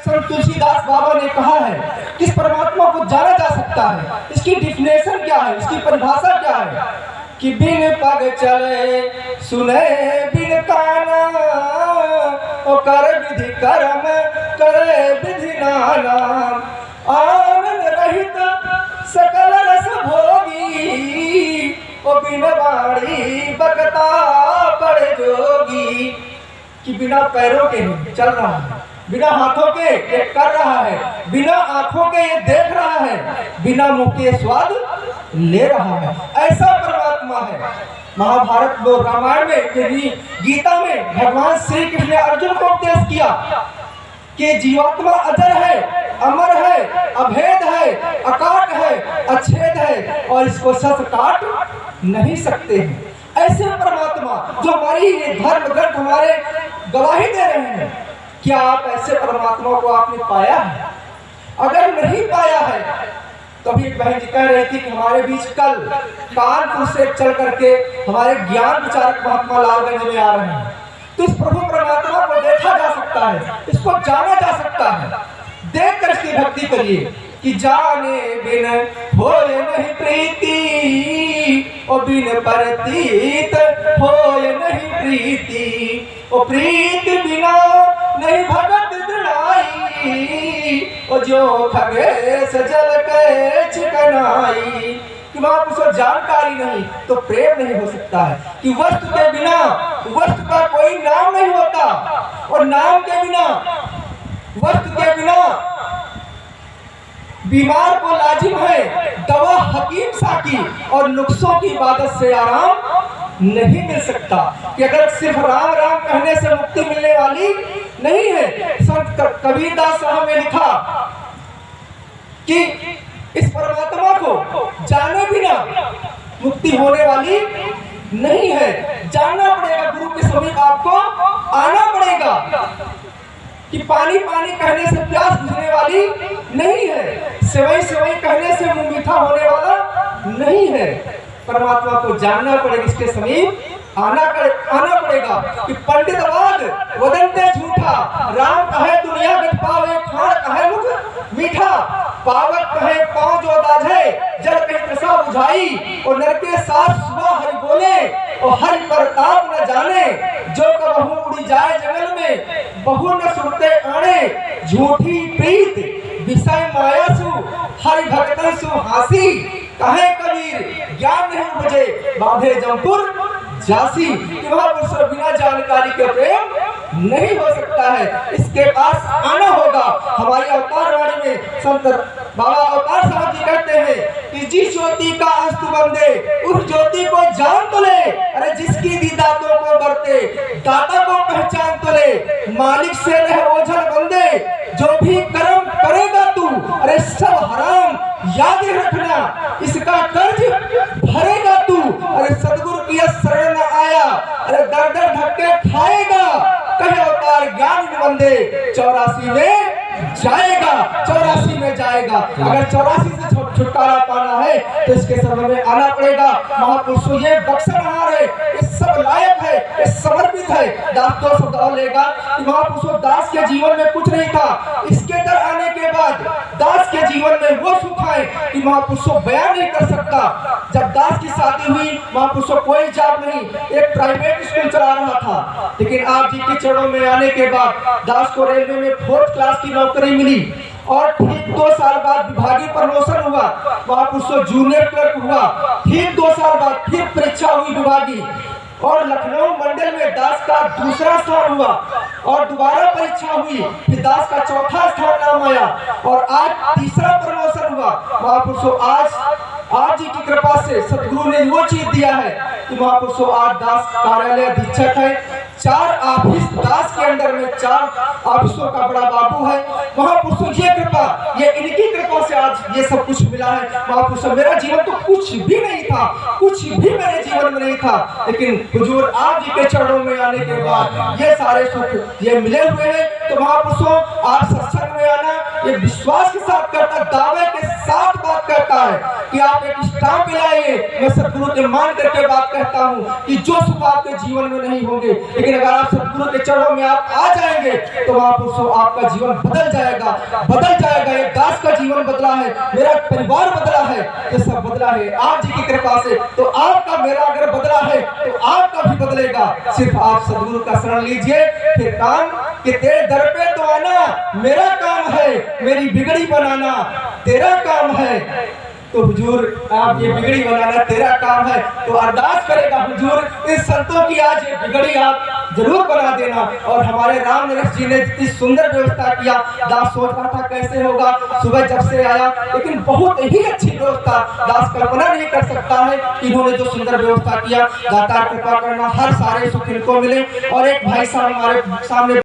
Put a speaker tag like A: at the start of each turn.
A: संत तुलसीदास बाबा ने कहा है कि इस परमात्मा को जाना जा सकता है, इसकी डिफिनेशन क्या है, इसकी परिभाषा क्या है कि बिन पग चले सुने बिन काना ओ कर विधि कर्म करे विधि नाना आनंद रहित सकल रस भोगी ओ बिन वाणी बकता पड़े जोगी। कि बिना पैरों के चल रहा है, बिना हाथों के ये कर रहा है, बिना आंखों के ये देख रहा है, बिना मुंह के स्वाद ले रहा है, ऐसा परमात्मा है। महाभारत में, रामायण में, गीता में भगवान श्री कृष्ण ने अर्जुन को उपदेश किया कि जीवात्मा अजर है, अमर है, अभेद है, अकाट है, अच्छेद है और इसको सस काट नहीं सकते हैं। ऐसे परमात्मा जो हमारी धर्म ग्रंथ हमारे गवाही दे रहे हैं, क्या आप ऐसे परमात्मा को आपने पाया है? अगर नहीं पाया है तो अभी एक बहन जी कह रही थी कि हमारे बीच कल कानपुर से चल करके हमारे ज्ञान विचारक महात्मा लालगंज में आ रहे हैं। तो इस प्रभु परमात्मा को देखा जा सकता है, इसको जाना जा सकता है। देख कर इसकी भक्ति करिए कि जाने बिन होए नहीं प्रीति ओ बिन परतीत होए नहीं प्रीति ओ प्रीत बिना नहीं भगत दृढ़ाई ओ जो खगेश जल के चिकनाई। कि वहां कुछ जानकारी नहीं तो प्रेम नहीं हो सकता है। कि वस्तु के बिना वस्तु का कोई नाम नहीं होता और नाम के बिना वस्तु के बिना बीमार को लाजिम है दवा हकीम साकी और नुस्खों की इबादत से आराम नहीं मिल सकता। कि अगर सिर्फ राम राम कहने से मुक्ति मिलने वाली नहीं है। संत कबीरदास साहब ने लिखा कि इस परमात्मा को जाने बिना मुक्ति होने वाली नहीं है। जानना पड़ेगा, गुरु के समीप आपको आना पड़ेगा। कि पानी पानी कहने से प्यास बुझने वाली नहीं है, सेवई सेवई कहने से मुंह मीठा होने वाला नहीं है। परमात्मा को जानना पड़ेगा, इसके समीप आना पड़ेगा। कि पंडित वाद वदनते झूठा राम कहे दुनिया गठ पावे खान कहे मुख मीठा पावक कहे पांव जो दाझे जल कहीं त्रसा बुझाई और नर के साथ सुबह हरि बोले और हरि प्रताप न जाने जो कबहू उड़ी जाए जंगल में बहु न सुनते आने झूठी प्रीत विषय माया सु हरि भक्तन सु हासी कहे कबीर ज्ञान नहीं मुझे बांधे जमपुर जासी। कि वहां पर बिना जानकारी के प्रेम नहीं हो सकता है, इसके पास आना होगा। हमारी अवतार वाणी में संत बाबा अवतार साहब जी कहते हैं कि जिस ज्योति का अस्तु बंदे उस ज्योति को जान तो ले, अरे जिसकी दी दातों को बरते दाता को पहचान तो ले, मालिक से रह ओझल बंदे जो भी कर्म करेगा तू अरे सब हराम याद रखना इसका कर्ज भरेगा तू। अरे सदगुरु की शरण न आया अरे दर दर धक्के खाएगा कहे अवतार ज्ञान बंदे 84 में जाएगा, 84 में जाएगा। अगर 84 से छुटकारा पाना है तो इसके समय में आना पड़ेगा। महापुरुषों ये बख्शनहार है, ये सब लायक है, ये समर्पित है। दास तो शब्द और लेगा कि महापुरुषों दास के जीवन में कुछ नहीं था, इसके दर आने के बाद दास के जीवन में वो सुख है कि महापुरुषों बयान नहीं कर सकता। जब दास की शादी हुई महापुरुषों कोई जॉब नहीं, एक प्राइवेट स्कूल चला रहा था, लेकिन आप जी के चरणों में आने के बाद दास को रेलवे में 4th क्लास की नौकरी मिली और ठीक 2 साल बाद विभागीय प्रमोशन हुआ, महापुरुषों जूनियर क्लर्क हुआ। ठीक 2 साल बाद फिर परीक्षा हुई विभागीय और लखनऊ मंडल में दास का दूसरा स्थान हुआ और दोबारा परीक्षा हुई, फिर दास का चौथा स्थान नाम आया और आज तीसरा प्रमोशन हुआ। महापुरुषों आज जी की कृपा से सतगुरु ने वो चीज दिया है कि महापुरुषों आज दास कार्यालय अधीक्षक है। 4 ऑफिस दास के अंदर में 4 ऑफिसों का बड़ा बाबू है। महापुरुषों ये कृपा, ये इनकी कृपा से आज ये सब कुछ मिला है। महापुरुषों मेरा जीवन तो कुछ भी नहीं था, कुछ भी मेरे जीवन में नहीं था, लेकिन हुजूर आप जी के चरणों में आने के बाद ये सारे सुख ये मिले हुए हैं। तो महापुरुषों आप सत्संग में आना ये विश्वास के साथ करता, दावे के साथ बात करता है कि आप एक स्टाम्प लाइए। मैं सतगुरु के मान करके बात कहता हूँ हूँ कि जो सुख आपके जीवन में नहीं होंगे, लेकिन अगर आप सदगुरु के चरणों में आप आ जाएंगे तो आपका जीवन बदल जाएगा। एक दास का जीवन बदला है, मेरा परिवार बदला है, ये सब बदला है आप जी की कृपा से। तो आपका मेरा अगर बदला है तो आपका भी बदलेगा। सिर्फ आप सदगुरु का शरण लीजिए, फिर काम कि तेरे दर पे तो आना मेरा काम है, मेरी बिगड़ी बनाना तेरा काम है। तो हुजूर आप ये बिगड़ी बनाना तेरा काम है, तो अरदास करेगा हुजूर इस संतों की आज ये बिगड़ी आप जरूर बना देना। और हमारे राम नरेश जी ने इतनी सुंदर व्यवस्था किया, दास सोच रहा था कैसे होगा, सुबह जब से आया, लेकिन बहुत ही अच्छी व्यवस्था, दास कल्पना नहीं कर सकता है कि इन्होंने जो सुंदर व्यवस्था किया। दाता कृपा करना हर सारे सुख इनको मिले। और एक भाई साहब हमारे सामने